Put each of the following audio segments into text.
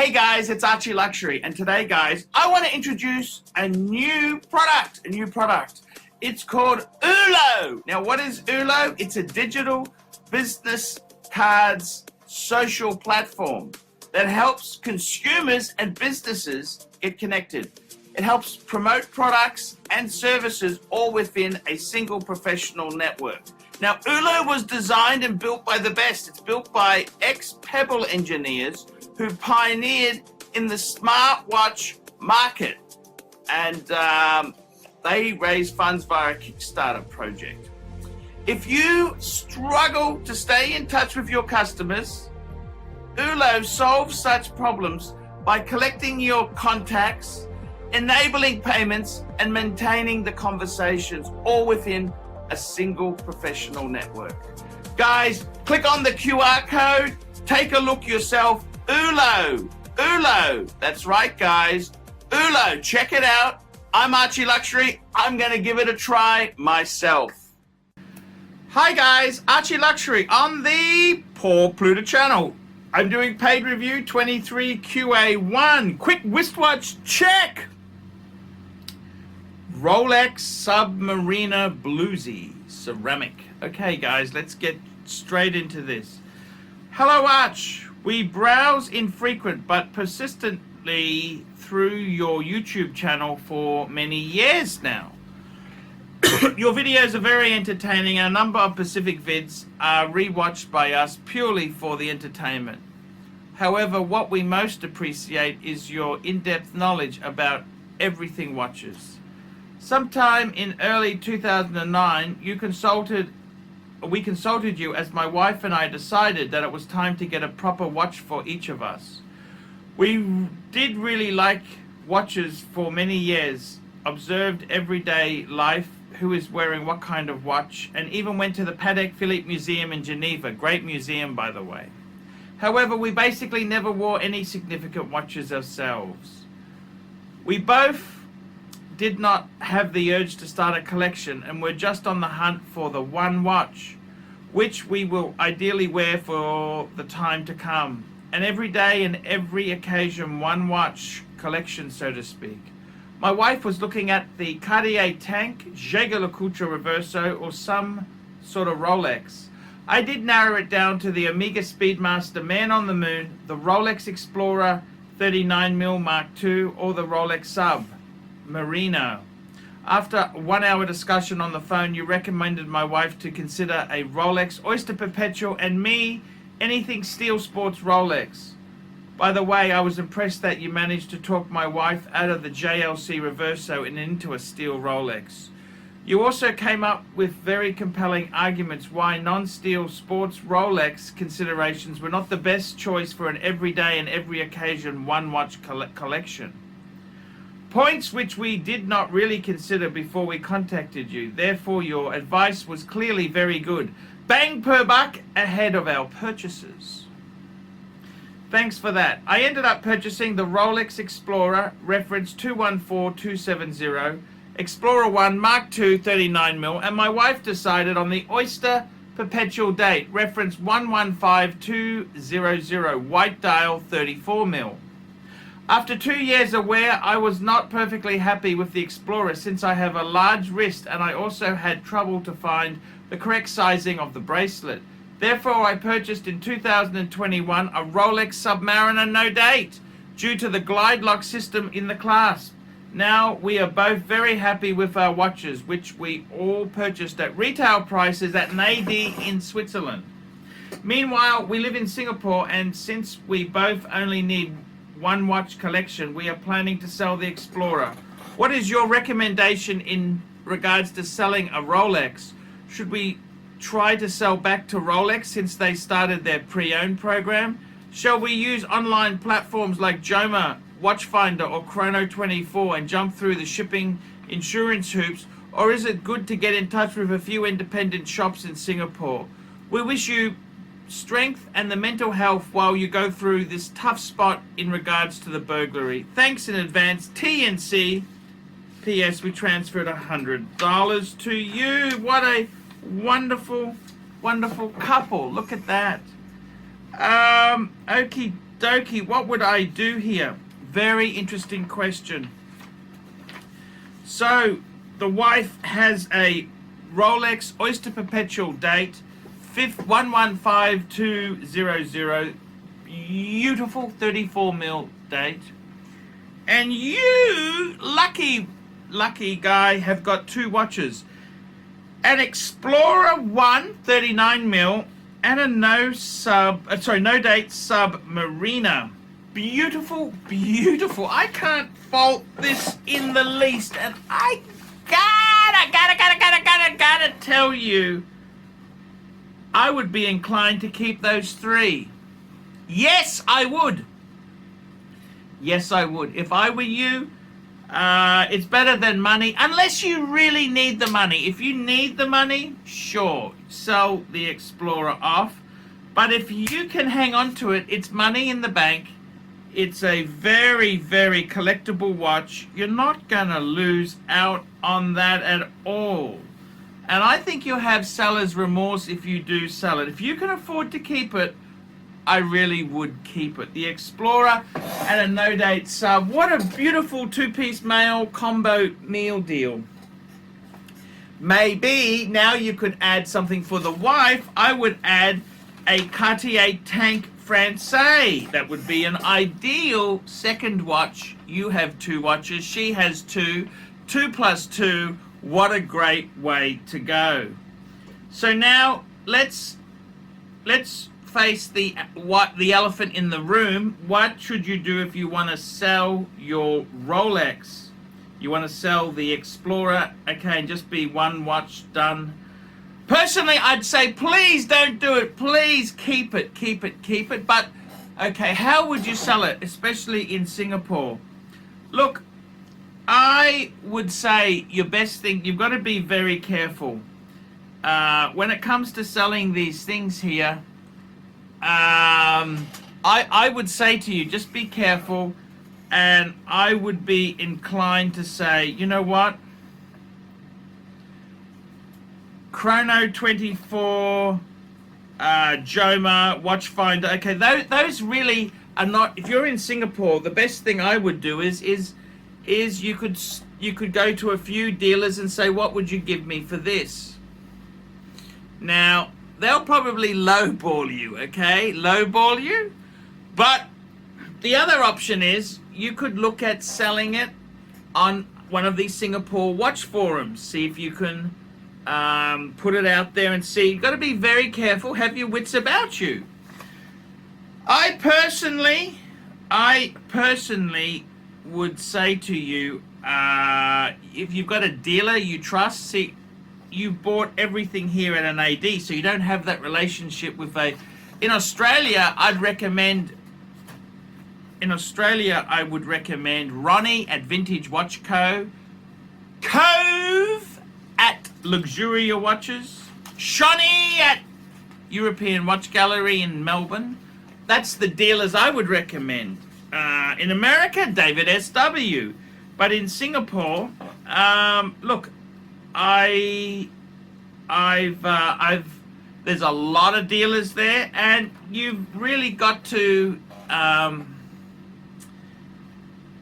Hey guys, it's ArchieLuxury, and today guys, I want to introduce a new product. It's called ULO. Now what is ULO? It's a digital business cards social platform that helps consumers and businesses get connected. It helps promote products and services all within a single professional network. Now, ULO was designed and built by the best. It's built by ex-Pebble engineers who pioneered in the smartwatch market. And they raised funds via a Kickstarter project. If you struggle to stay in touch with your customers, ULO solves such problems by collecting your contacts, enabling payments, and maintaining the conversations all within a single professional network. Guys, click on the QR code, take a look yourself. ULO, that's right guys, ULO, check it out. I'm ArchieLuxury, I'm gonna give it a try myself. Hi guys, ArchieLuxury on the Poor Pluta channel. I'm doing paid review 23 QA1, quick wristwatch check. Rolex Submariner Bluesy ceramic. Okay guys, let's get straight into this. Hello Arch, we browse infrequent but persistently through your YouTube channel for many years now. Your videos are very entertaining and a number of Pacific vids are rewatched by us purely for the entertainment. However, what we most appreciate is your in-depth knowledge about everything watches. Sometime in early 2009, we consulted you as my wife and I decided that it was time to get a proper watch for each of us. We did really like watches for many years, observed everyday life, who is wearing what kind of watch, and even went to the Patek Philippe Museum in Geneva. Great museum, by the way. However, we basically never wore any significant watches ourselves. We both did not have the urge to start a collection and we're just on the hunt for the one watch which we will ideally wear for the time to come. An every day and every occasion one watch collection, so to speak. My wife was looking at the Cartier Tank, Jaeger LeCoultre Reverso, or some sort of Rolex. I did narrow it down to the Omega Speedmaster Man on the Moon, the Rolex Explorer 39mm Mark II, or the Rolex Sub Merino. After a 1 hour discussion on the phone, you recommended my wife to consider a Rolex Oyster Perpetual and me anything Steel Sports Rolex. By the way, I was impressed that you managed to talk my wife out of the JLC Reverso and into a steel Rolex. You also came up with very compelling arguments why non-steel sports Rolex considerations were not the best choice for an everyday and every occasion one watch collection. Points which we did not really consider before we contacted you. Therefore, your advice was clearly very good. Bang per buck ahead of our purchases. Thanks for that. I ended up purchasing the Rolex Explorer, reference 214270, Explorer 1 Mark II 39mm, and my wife decided on the Oyster Perpetual date, reference 115200, white dial 34mm. After 2 years aware, I was not perfectly happy with the Explorer since I have a large wrist and I also had trouble to find the correct sizing of the bracelet. Therefore, I purchased in 2021 a Rolex Submariner no date due to the glide lock system in the clasp. Now we are both very happy with our watches, which we all purchased at retail prices at an AD in Switzerland. Meanwhile, we live in Singapore, and since we both only need one watch collection, we are planning to sell the Explorer. What is your recommendation in regards to selling a Rolex? Should we try to sell back to Rolex since they started their pre-owned program? Shall we use online platforms like Joma, Watchfinder, or Chrono24 and jump through the shipping insurance hoops? Or is it good to get in touch with a few independent shops in Singapore? We wish you strength and the mental health while you go through this tough spot in regards to the burglary. Thanks in advance, TNC. P.S. We transferred $100 to you. What a wonderful, wonderful couple. Look at that. Okie dokie, what would I do here? Very interesting question. So, the wife has a Rolex Oyster Perpetual date, 115200, beautiful 34 mil date. And you, lucky guy, have got two watches. An Explorer 1, 39 mil, and a no date Submariner. Beautiful, beautiful. I can't fault this in the least, and I gotta tell you, I would be inclined to keep those three. Yes, I would. Yes, I would. If I were you, it's better than money, unless you really need the money. If you need the money, sure, sell the Explorer off. But if you can hang on to it, it's money in the bank. It's a very, very collectible watch. You're not gonna lose out on that at all. And I think you'll have seller's remorse if you do sell it. If you can afford to keep it, I really would keep it. The Explorer and a no date sub. What a beautiful two-piece male combo meal deal. Maybe now you could add something for the wife. I would add a Cartier Tank Francais. That would be an ideal second watch. You have two watches, she has two. 2 plus 2, what a great way to go. So now let's face the elephant in the room. What should you do if you want to sell your Rolex? You want to sell the Explorer, okay, and just be one watch done. Personally, I'd say please don't do it. Please keep it. But, okay, how would you sell it, especially in Singapore? Look, I would say your best thing, you've got to be very careful. When it comes to selling these things here, I would say to you, just be careful, and I would be inclined to say, you know what? Chrono 24, Joma, Watchfinder. Okay, those really are not. If you're in Singapore, the best thing I would do is you could go to a few dealers and say, what would you give me for this? Now, they'll probably lowball you, okay? Lowball you. But the other option is you could look at selling it on one of these Singapore watch forums. See if you can put it out there and see. You've got to be very careful. Have your wits about you. I personally would say to you, if you've got a dealer you trust, see, you bought everything here at an AD, so you don't have that relationship with a. In Australia, I would recommend Ronnie at Vintage Watch Co, Cove at Luxuria Watches, Shawnee at European Watch Gallery in Melbourne. That's the dealers I would recommend. In America, David SW. But in Singapore, look, I've there's a lot of dealers there, and you've really got to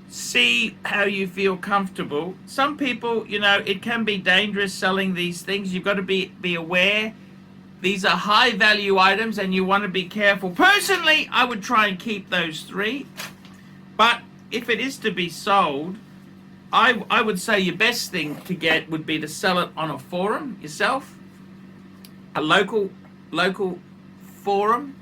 see how you feel comfortable. Some people, you know, it can be dangerous selling these things. You've got to be aware. These are high value items and you want to be careful. Personally, I would try and keep those three. But if it is to be sold, I would say your best thing to get would be to sell it on a forum yourself, a local forum,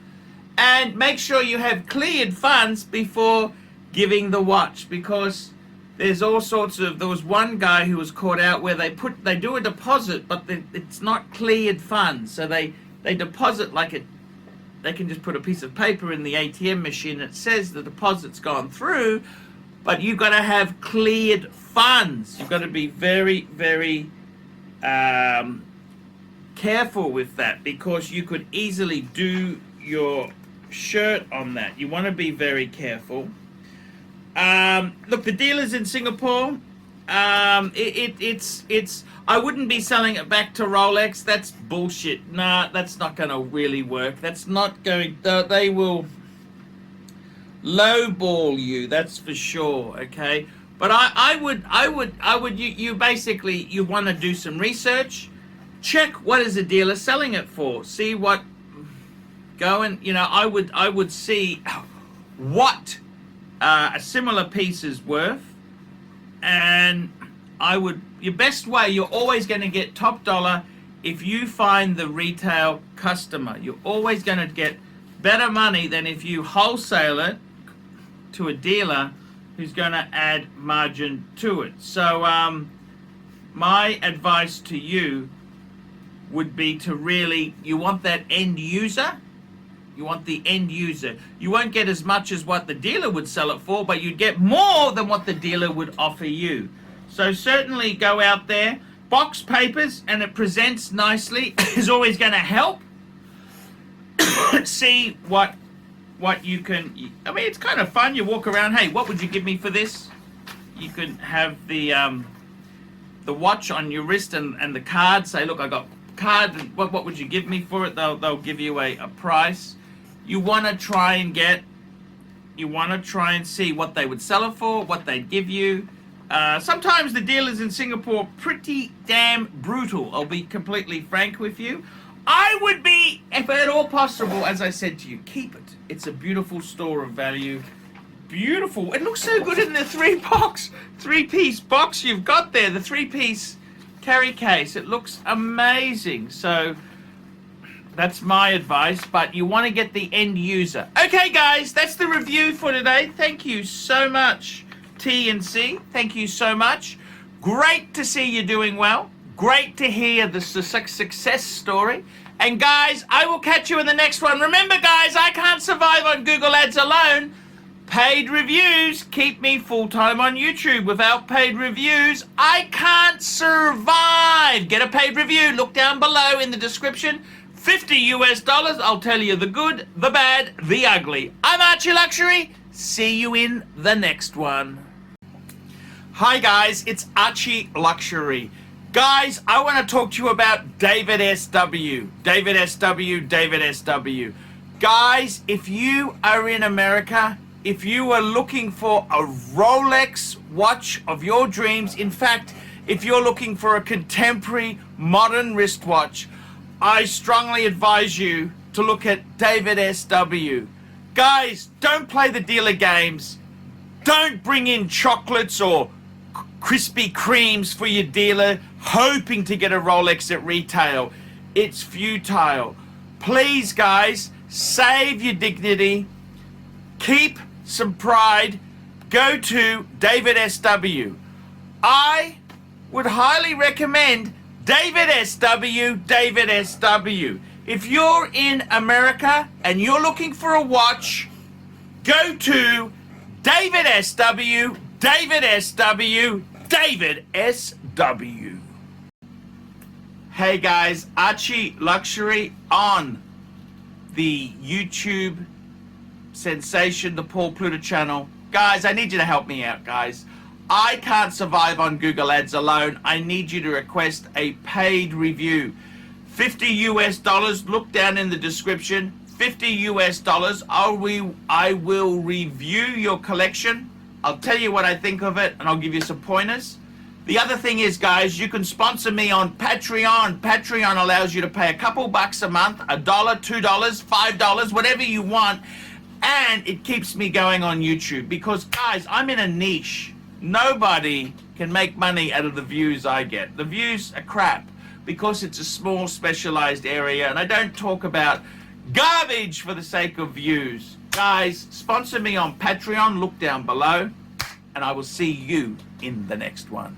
and make sure you have cleared funds before giving the watch, because there's all sorts of. There was one guy who was caught out where they do a deposit, but it's not cleared funds, so they deposit like it. They can just put a piece of paper in the ATM machine that says the deposit's gone through, but you've got to have cleared funds. You've got to be very, very careful with that, because you could easily do your shirt on that. You want to be very careful. Look, the dealers in Singapore, it's. I wouldn't be selling it back to Rolex. That's bullshit. Nah, that's not going to really work. That's not going. They will. lowball you, that's for sure. Okay, but I would you basically, you want to do some research, check what is the dealer selling it for, see what, go and, you know, I would see what a similar piece is worth, and your best way, you're always going to get top dollar if you find the retail customer. You're always going to get better money than if you wholesale it to a dealer who's going to add margin to it. So my advice to you would be to really, you want that end user. You want the end user. You won't get as much as what the dealer would sell it for, but you'd get more than what the dealer would offer you. So certainly go out there. Box papers, and it presents nicely, is always going to help. See what you can, I mean, it's kind of fun. You walk around, hey, what would you give me for this? You can have the watch on your wrist and the card, say, look, I got card, and what would you give me for it? They'll give you a price. You want to try and see what they would sell it for, what they'd give you. Sometimes the dealers in Singapore are pretty damn brutal. I'll be completely frank with you. I would be, if at all possible, as I said to you, keep it. It's a beautiful store of value. Beautiful. It looks so good in the three-piece box you've got there, the three-piece carry case. It looks amazing. So that's my advice, but you want to get the end user. Okay, guys, that's the review for today. Thank you so much, T&C. Thank you so much. Great to see you doing well. Great to hear the success story. And guys, I will catch you in the next one. Remember, guys, I can't survive on Google Ads alone. Paid reviews keep me full-time on YouTube. Without paid reviews, I can't survive. Get a paid review. Look down below in the description. $50 US. I'll tell you the good, the bad, the ugly. I'm ArchieLuxury. See you in the next one. Hi guys, it's ArchieLuxury. Guys, I want to talk to you about David SW. David SW, David SW. Guys, if you are in America, if you are looking for a Rolex watch of your dreams, in fact, if you're looking for a contemporary modern wristwatch, I strongly advise you to look at David SW. Guys, don't play the dealer games. Don't bring in chocolates or Krispy Kremes for your dealer hoping to get a Rolex at retail. It's futile. Please, guys, save your dignity. Keep some pride. Go to David SW. I would highly recommend David SW, David SW. If you're in America and you're looking for a watch, go to David SW, David SW, David SW. Hey guys, ArchieLuxury on the YouTube sensation, the Paul Pluta channel. Guys, I need you to help me out, guys. I can't survive on Google Ads alone. I need you to request a paid review. $50 US. Look down in the description. $50 US. I will review your collection. I'll tell you what I think of it, and I'll give you some pointers. The other thing is, guys, you can sponsor me on Patreon. Patreon allows you to pay a couple bucks a month, $1, $2, $5, whatever you want, and it keeps me going on YouTube. Because, guys, I'm in a niche. Nobody can make money out of the views I get. The views are crap because it's a small, specialized area, and I don't talk about garbage for the sake of views. Guys, sponsor me on Patreon. Look down below, and I will see you in the next one.